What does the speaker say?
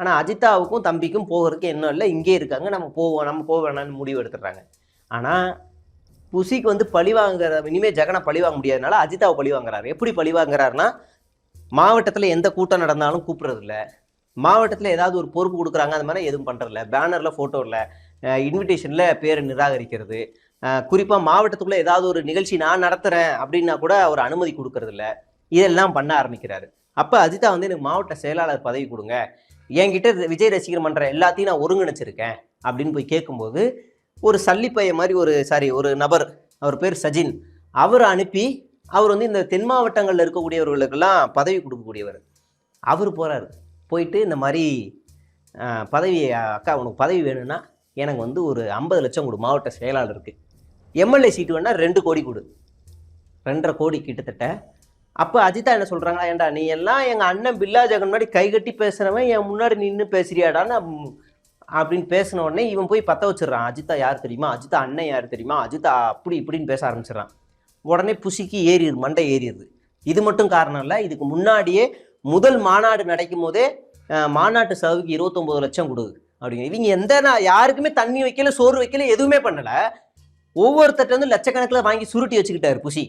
ஆனால் அஜிதாவுக்கும் தம்பிக்கும் போகிறதுக்கு என்ன இல்லை, இங்கே இருக்காங்க, நம்ம போவோம், நம்ம போக வேணாம்னு முடிவு எடுத்துடுறாங்க. ஆனால் புசிக்கு வந்து பழி வாங்குற, இனிமேல் ஜெகனை பழி வாங்க முடியாதனால அஜிதாவை பழி வாங்குறாரு. எப்படி பழி வாங்குறாருன்னா, மாவட்டத்தில் எந்த கூட்டம் நடந்தாலும் கூப்பிட்றது இல்லை, மாவட்டத்தில் ஏதாவது ஒரு பொறுப்பு கொடுக்குறாங்க அது மாதிரி எதுவும் பண்ணுறதில்ல, பேனரில் ஃபோட்டோ இல்லை, இன்விடேஷனில் பேரை நிராகரிக்கிறது, குறிப்பாக மாவட்டத்துக்குள்ளே ஏதாவது ஒரு நிகழ்ச்சி நான் நடத்துகிறேன் அப்படின்னா கூட அவர் அனுமதி கொடுக்கறதில்ல, இதெல்லாம் பண்ண ஆரம்பிக்கிறாரு. அப்போ அஜிதா வந்து எனக்கு மாவட்ட செயலாளர் பதவி கொடுங்க, என்கிட்ட விஜய் ரசிகர் மன்ற எல்லாத்தையும் நான் ஒருங்கிணைச்சிருக்கேன் அப்படின்னு போய் கேட்கும்போது, ஒரு சல்லிப்பைய மாதிரி ஒரு நபர், அவர் பேர் சஜின், அவர் அனுப்பி அவர் வந்து இந்த தென் மாவட்டங்களில் இருக்கக்கூடியவர்களுக்கெல்லாம் பதவி கொடுக்கக்கூடியவர். அவர் போகிறாரு, போயிட்டு இந்த மாதிரி பதவி, அக்கா உனக்கு பதவி வேணும்னா எனக்கு வந்து ஒரு 50 லட்சம் கொடு மாவட்ட செயலாளருக்கு, எம்எல்ஏ சீட்டு வேணா 2 கோடி கொடு, 2.5 கோடி கிட்டத்தட்ட. அப்போ அஜிதா என்ன சொல்கிறாங்களா, ஏண்டா நீ எல்லாம் எங்கள் அண்ணன் பில்லா ஜெகன் முன்னாடி கைகட்டி பேசுகிறவன் என் முன்னாடி நின்று பேசுறியாடான்னு அப்படின்னு பேசின உடனே இவன் போய் பற்ற வச்சிடறான். அஜிதா யார் தெரியுமா, அஜிதா அண்ணன் யார் தெரியுமா, அஜிதா அப்படி இப்படின்னு பேச ஆரம்பிச்சிடறான். உடனே புசிக்கு ஏறிடுது, மண்டை ஏறிடுது. இது மட்டும் காரணம் இல்லை, இதுக்கு முன்னாடியே முதல் மாநாடு நடக்கும் போதே மாநாட்டு செலவுக்கு 29 லட்சம் கொடு அப்படிங்க. இவங்க யாருக்குமே தண்ணி வைக்கல, சோறு வைக்கல, எதுவுமே பண்ணலை. ஒவ்வொருத்தட்ட வந்து லட்சக்கணக்கில் வாங்கி சுருட்டி வச்சுக்கிட்டாரு புசி.